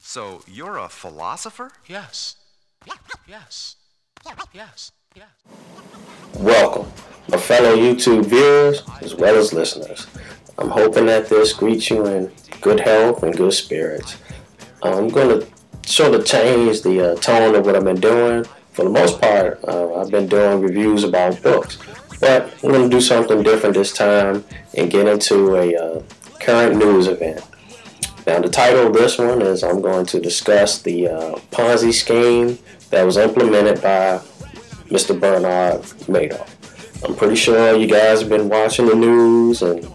So you're a philosopher? Yes. Yes. Yes. Yes. Welcome, my fellow YouTube viewers as well as listeners. I'm hoping that this greets you in good health and good spirits. I'm going to sort of change the tone of what I've been doing. For the most part, I've been doing reviews about books, but I'm going to do something different this time and get into a current news event. Now, the title of this one is I'm going to discuss the Ponzi scheme that was implemented by Mr. Bernard Madoff. I'm pretty sure you guys have been watching the news and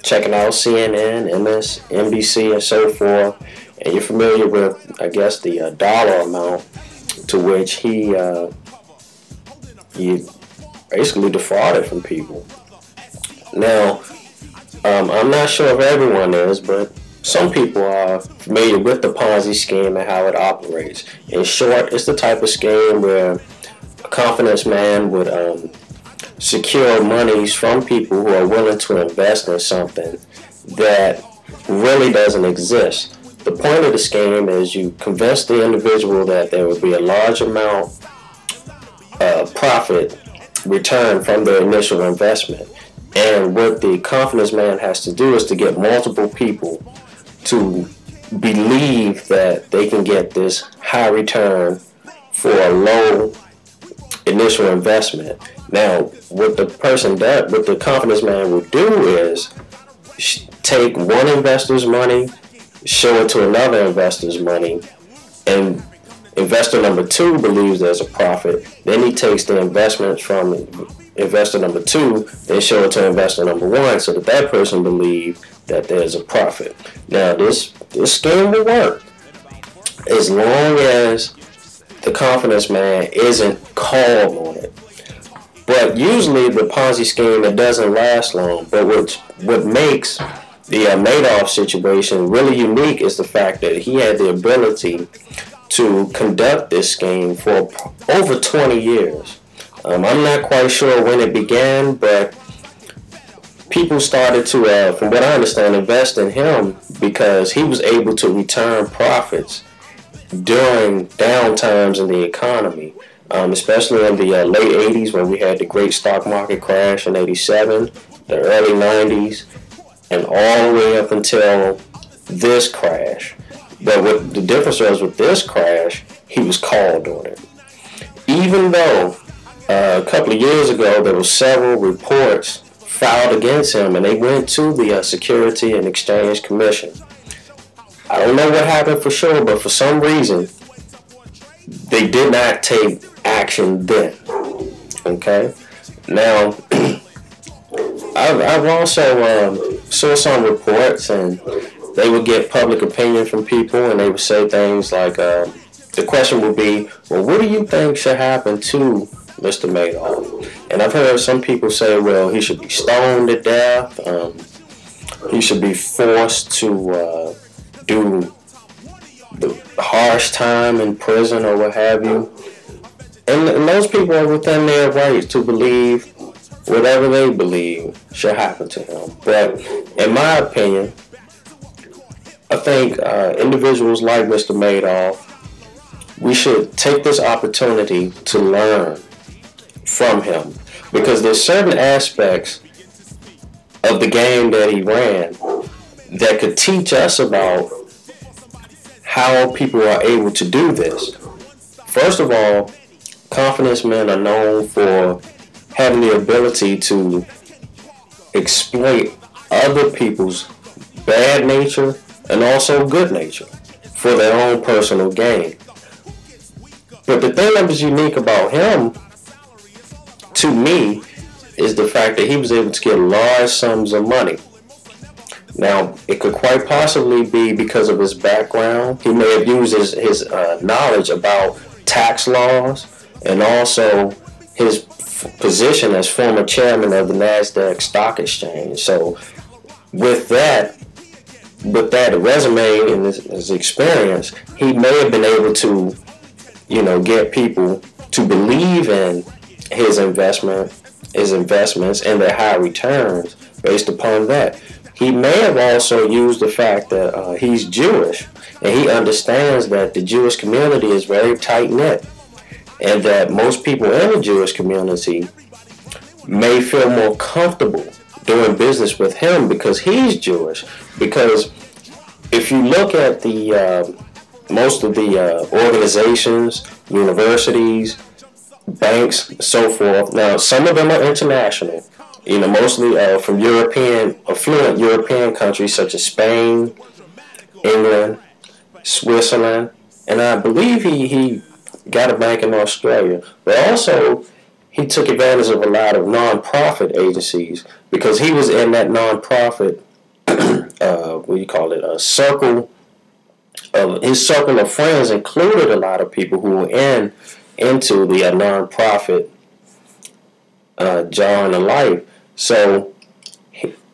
checking out CNN, MSNBC, and so forth, and you're familiar with, I guess, the dollar amount to which he basically defrauded from people. Now, I'm not sure if everyone is, but some people are familiar with the Ponzi scheme and how it operates. In short, it's the type of scheme where a confidence man would secure monies from people who are willing to invest in something that really doesn't exist. The point of the scheme is you convince the individual that there will be a large amount of profit return from their initial investment. And what the confidence man has to do is to get multiple people to believe that they can get this high return for a low initial investment. Now, what the confidence man will do is take one investor's money, show it to another investor's money, and investor number two believes there's a profit. Then he takes the investments from investor number two, then show it to investor number one, so that that person believes that there's a profit. Now, this scheme will work as long as the confidence man isn't called on it. But usually the Ponzi scheme, it doesn't last long. But what makes the Madoff situation really unique is the fact that he had the ability to conduct this scheme for over 20 years. I'm not quite sure when it began, but people started to, from what I understand, invest in him because he was able to return profits during downtimes in the economy, especially in the late 80s when we had the great stock market crash in 87, the early 90s, and all the way up until this crash. But what the difference was with this crash, he was called on it. Even though a couple of years ago there were several reports filed against him and they went to the Security and Exchange Commission. I don't know what happened for sure, but for some reason they did not take action then. Okay? Now, I've also saw some reports, and they would get public opinion from people, and they would say things like, the question would be, well, what do you think should happen to Mr. Madoff? And I've heard some people say, well, he should be stoned to death. He should be forced to do the harsh time in prison or what have you. And those people are within their rights to believe whatever they believe should happen to him. But in my opinion, I think individuals like Mr. Madoff, we should take this opportunity to learn from him, because there's certain aspects of the game that he ran that could teach us about how people are able to do this. First of all, confidence men are known for having the ability to exploit other people's bad nature and also good nature for their own personal gain. But the thing that was unique about him, to me, is the fact that he was able to get large sums of money. Now, it could quite possibly be because of his background. He may have used his knowledge about tax laws and also his position as former chairman of the NASDAQ Stock Exchange. So with that resume and his experience, he may have been able to, get people to believe in his investments and their high returns based upon that. he may have also used the fact that he's Jewish, and he understands that the Jewish community is very tight-knit, and that most people in the Jewish community may feel more comfortable doing business with him because he's Jewish. Because if you look at the most of the organizations, universities, banks, so forth. Now, some of them are international. You know, mostly from affluent European countries such as Spain, England, Switzerland, and I believe he got a bank in Australia. But also, he took advantage of a lot of non-profit agencies because he was in that non-profit, what do you call it, a circle. His circle of friends included a lot of people who were into the non-profit genre of life. So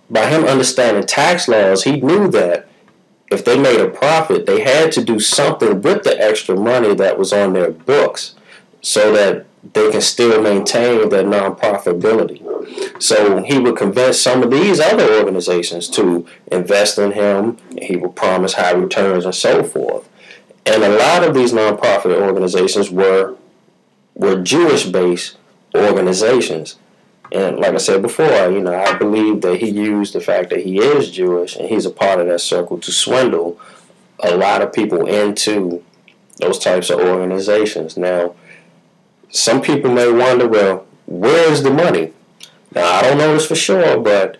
by him understanding tax laws, he knew that if they made a profit, they had to do something with the extra money that was on their books so that they can still maintain their non-profitability. So he would convince some of these other organizations to invest in him. He would promise high returns and so forth. And a lot of these non-profit organizations were Jewish-based organizations. And like I said before, you know, I believe that he used the fact that he is Jewish and he's a part of that circle to swindle a lot of people into those types of organizations. Now, some people may wonder, well, where is the money? Now, I don't know this for sure, but,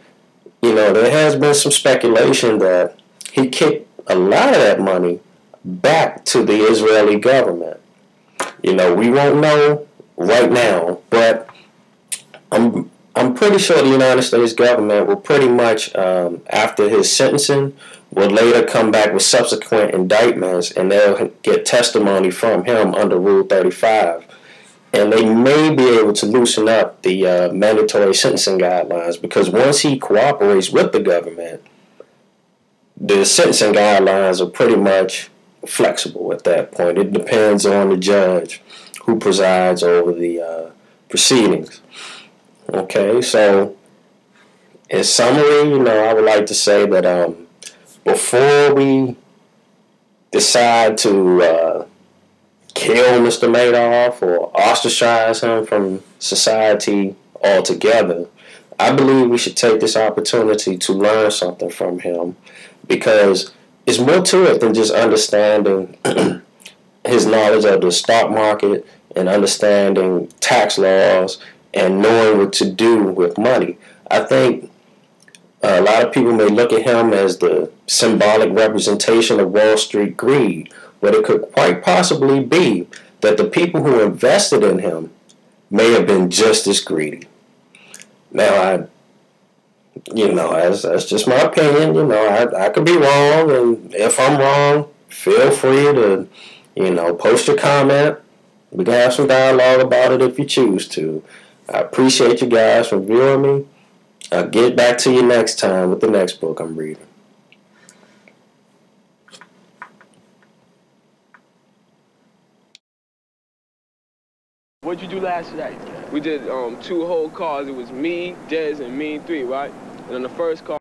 you know, there has been some speculation that he kicked a lot of that money back to the Israeli government. You know, we won't know right now, but I'm pretty sure the United States government will pretty much, after his sentencing, will later come back with subsequent indictments, and they'll get testimony from him under Rule 35. And they may be able to loosen up the mandatory sentencing guidelines, because once he cooperates with the government, the sentencing guidelines are pretty much flexible at that point. It depends on the judge who presides over the proceedings. Okay, so in summary, you know, I would like to say that before we decide to kill Mr. Madoff or ostracize him from society altogether, I believe we should take this opportunity to learn something from him, because it's more to it than just understanding his knowledge of the stock market and understanding tax laws and knowing what to do with money. I think a lot of people may look at him as the symbolic representation of Wall Street greed, but it could quite possibly be that the people who invested in him may have been just as greedy. Now, that's just my opinion. You know, I could be wrong, and if I'm wrong, feel free to, you know, post your comment. We can have some dialogue about it if you choose to. I appreciate you guys for viewing me. I'll get back to you next time with the next book I'm reading. What'd you do last night? We did 2 whole cars. It was me, Dez, and Mean 3, right? And on the first car,